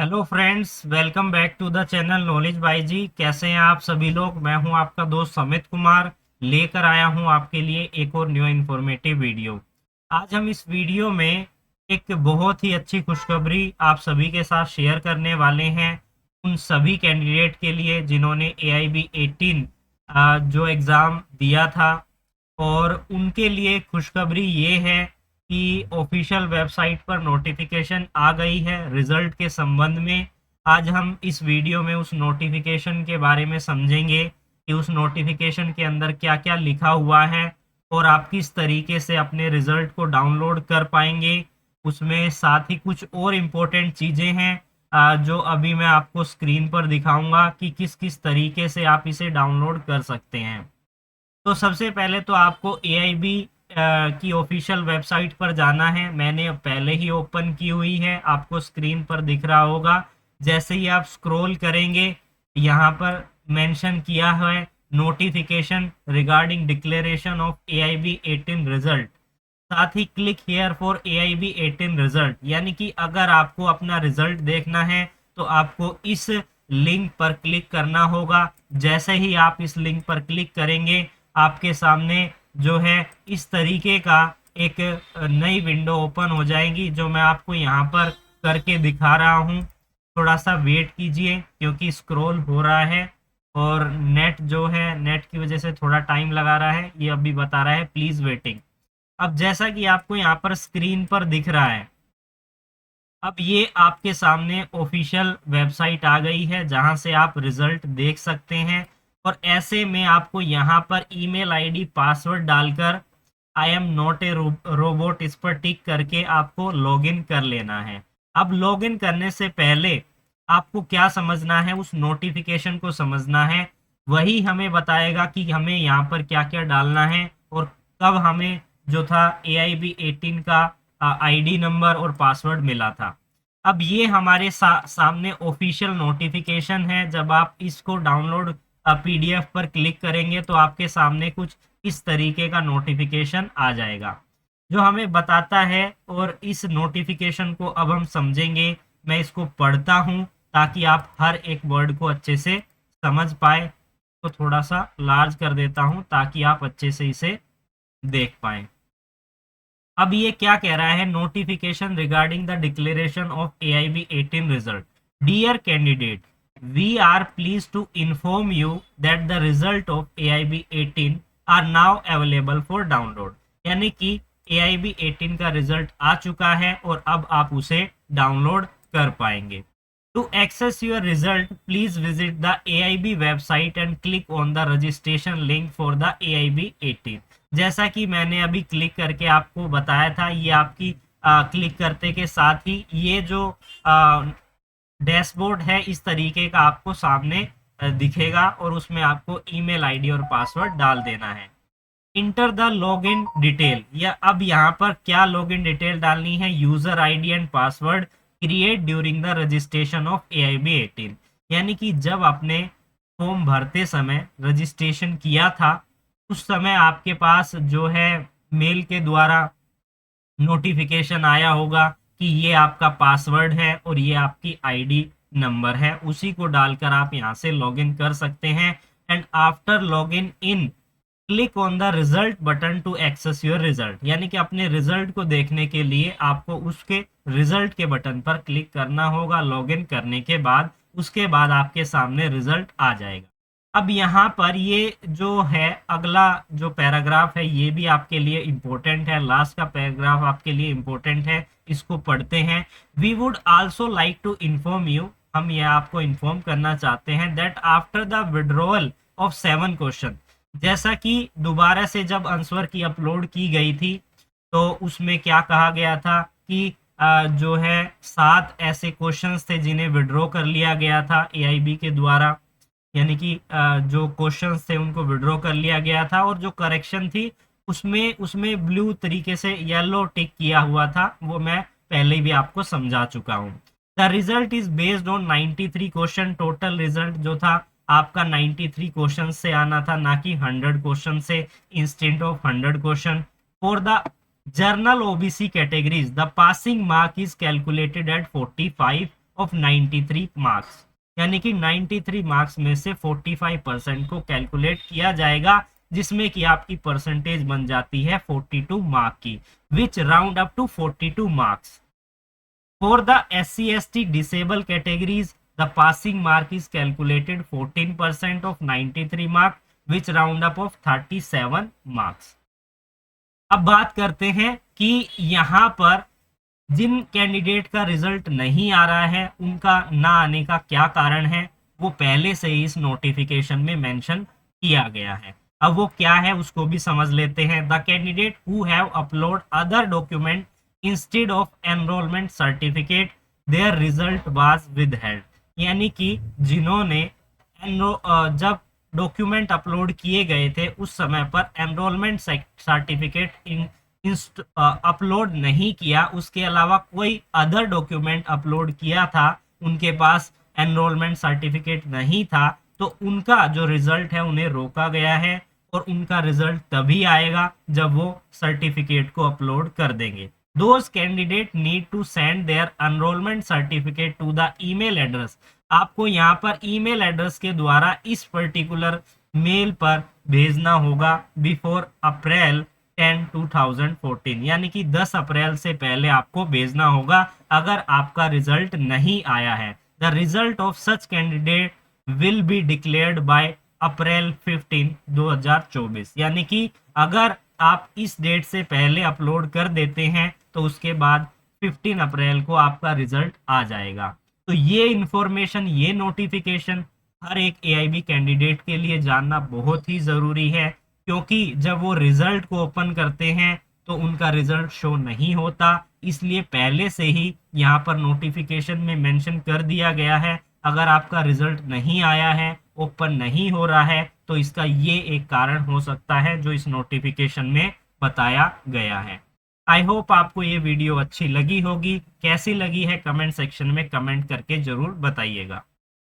Hello friends, welcome back to the channel knowledge by G. कैसे हैं आप सभी लोग। मैं हूं आपका दोस्त समित कुमार, लेकर आया हूं आपके लिए एक और न्यू इन्फॉर्मेटिव वीडियो। आज हम इस वीडियो में एक बहुत ही अच्छी खुशखबरी आप सभी के साथ शेयर करने वाले हैं, उन सभी कैंडिडेट के लिए जिन्होंने AIB 18 जो एग्ज़ाम दिया था। और उनके लिए खुशखबरी ये है कि ऑफिशियल वेबसाइट पर नोटिफिकेशन आ गई है रिजल्ट के संबंध में। आज हम इस वीडियो में उस नोटिफिकेशन के बारे में समझेंगे कि उस नोटिफिकेशन के अंदर क्या क्या लिखा हुआ है और आप किस तरीके से अपने रिजल्ट को डाउनलोड कर पाएंगे। उसमें साथ ही कुछ और इम्पोर्टेंट चीज़ें हैं जो अभी मैं आपको स्क्रीन पर दिखाऊंगा कि किस किस तरीके से आप इसे डाउनलोड कर सकते हैं। तो सबसे पहले तो आपको AIB की ऑफिशियल वेबसाइट पर जाना है। मैंने पहले ही ओपन की हुई है, आपको स्क्रीन पर दिख रहा होगा। जैसे ही आप स्क्रॉल करेंगे, यहाँ पर मेंशन किया है notification regarding declaration of AIB 18 result. साथ ही click here for AIB 18 result, यानी कि अगर आपको अपना रिजल्ट देखना है तो आपको इस लिंक पर क्लिक करना होगा। जैसे ही आप इस लिंक पर क्लिक करेंगे, आपके सामने जो है इस तरीके का एक नई विंडो ओपन हो जाएगी, जो मैं आपको यहाँ पर करके दिखा रहा हूँ। थोड़ा सा वेट कीजिए क्योंकि स्क्रॉल हो रहा है और नेट जो है नेट की वजह से थोड़ा टाइम लगा रहा है। ये अभी बता रहा है प्लीज वेटिंग। अब जैसा कि आपको यहाँ पर स्क्रीन पर दिख रहा है, अब ये आपके सामने ऑफिशियल वेबसाइट आ गई है जहां से आप रिजल्ट देख सकते हैं। और ऐसे में आपको यहाँ पर ईमेल आईडी पासवर्ड डालकर I am not a robot इस पर टिक करके आपको लॉगिन कर लेना है। अब लॉगिन करने से पहले आपको क्या समझना है, उस नोटिफिकेशन को समझना है। वही हमें बताएगा कि हमें यहाँ पर क्या क्या डालना है और कब हमें जो था AIB 18 का आईडी नंबर और पासवर्ड मिला था। अब ये हमारे सामने ऑफिशियल नोटिफिकेशन है। जब आप इसको डाउनलोड PDF पर क्लिक करेंगे तो आपके सामने कुछ इस तरीके का नोटिफिकेशन आ जाएगा जो हमें बताता है। और इस नोटिफिकेशन को अब हम समझेंगे। मैं इसको पढ़ता हूँ ताकि आप हर एक वर्ड को अच्छे से समझ पाए। तो थोड़ा सा लार्ज कर देता हूँ ताकि आप अच्छे से इसे देख पाएं। अब ये क्या कह रहा है, notification regarding the declaration of AIB 18 result. Dear candidate, we are please to inform you that the result of AIB 18 are now available for download. यानी कि AIB 18 का रिजल्ट आ चुका है और अब आप उसे डाउनलोड कर पाएंगे। To access your result, please visit the AIB website and click on the registration link for the AIB 18। जैसा कि मैंने अभी क्लिक करके आपको बताया था, ये आपकी क्लिक करते के साथ ही ये जो डैशबोर्ड है इस तरीके का आपको सामने दिखेगा और उसमें आपको ईमेल आईडी और पासवर्ड डाल देना है। इंटर द लॉगिन डिटेल, या अब यहाँ पर क्या लॉगिन डिटेल डालनी है, user ID and password create during the registration of AIB 18। यानी कि जब आपने फॉर्म भरते समय रजिस्ट्रेशन किया था उस समय आपके पास जो है मेल के द्वारा नोटिफिकेशन आया होगा कि ये आपका पासवर्ड है और ये आपकी आईडी नंबर है। उसी को डालकर आप यहाँ से लॉगिन कर सकते हैं। And after login in click on the result button to access your result. यानी कि अपने रिजल्ट को देखने के लिए आपको उसके रिजल्ट के बटन पर क्लिक करना होगा लॉगिन करने के बाद। उसके बाद आपके सामने रिजल्ट आ जाएगा। अब यहाँ पर ये जो है अगला जो पैराग्राफ है ये भी आपके लिए इम्पोर्टेंट है। लास्ट का पैराग्राफ आपके लिए इम्पोर्टेंट है, इसको पढ़ते हैं। We would also like to inform you, हम ये आपको इन्फॉर्म करना चाहते हैं that after the withdrawal of 7 question, जैसा कि दोबारा से जब आंसर की अपलोड की गई थी तो उसमें क्या कहा गया था कि जो है 7 ऐसे क्वेश्चंस थे जिन्हें विड्रॉ कर लिया गया था AIB के द्वारा। यानी कि जो क्वेश्चंस थे उनको विड्रॉ कर लिया गया था और जो करेक्शन थी उसमें उसमें ब्लू तरीके से येलो टिक किया हुआ था, वो मैं पहले भी आपको समझा चुका हूँ। The result is based on 93 question. Total result जो था आपका 93 क्वेश्चन से आना था, ना कि 100 क्वेश्चन से instant of 100 question. For the journal OBC categories the passing mark is calculated at 45 of 93 marks, यानी कि 93 मार्क्स में से 45% को कैलकुलेट किया जाएगा, जिसमें कि आपकी परसेंटेज बन जाती है 42 मार्क की, which round up to 42 marks. For the SC/ST disable categories the passing mark is calculated 14% of 93 mark which round up of 37 marks. अब बात करते हैं कि यहाँ पर जिन कैंडिडेट का रिजल्ट नहीं आ रहा है उनका ना आने का क्या कारण है, वो पहले से ही इस नोटिफिकेशन में मेंशन किया गया है। अब वो क्या है उसको भी समझ लेते हैं। The candidate who have upload other document instead of enrolment certificate there result was withheld, यानी कि जिन्होंने जब डॉक्यूमेंट अपलोड किए गए थे उस समय पर एनरोलमेंट सर्टिफिकेट अपलोड नहीं किया, उसके अलावा कोई अदर डॉक्यूमेंट अपलोड किया था, उनके पास एनरोलमेंट सर्टिफिकेट नहीं था, तो उनका जो रिजल्ट है उन्हें रोका गया है और उनका रिजल्ट तभी आएगा जब वो सर्टिफिकेट को अपलोड कर देंगे। Those candidate need to send their enrolment certificate to the email address. आपको यहाँ पर ईमेल एड्रेस के द्वारा इस पर्टिकुलर मेल पर भेजना होगा बिफोर अप्रैल 10, 2014, यानी कि 10 अप्रैल से पहले आपको भेजना होगा अगर आपका रिजल्ट नहीं आया है। The result of such candidate will be declared by April 15, 2024, यानी कि अगर आप इस डेट से पहले अपलोड कर देते हैं तो उसके बाद 15 अप्रैल को आपका रिजल्ट आ जाएगा। तो ये इंफॉर्मेशन, ये नोटिफिकेशन हर एक AIB कैंडिडेट के लिए जानना बहुत ही ज़रूरी है, क्योंकि जब वो रिजल्ट को ओपन करते हैं तो उनका रिजल्ट शो नहीं होता, इसलिए पहले से ही यहाँ पर नोटिफिकेशन में मेंशन कर दिया गया है अगर आपका रिजल्ट नहीं आया है, ओपन नहीं हो रहा है, तो इसका ये एक कारण हो सकता है जो इस नोटिफिकेशन में बताया गया है। आई होप आपको ये वीडियो अच्छी लगी होगी। कैसी लगी है कमेंट सेक्शन में कमेंट करके जरूर बताइएगा।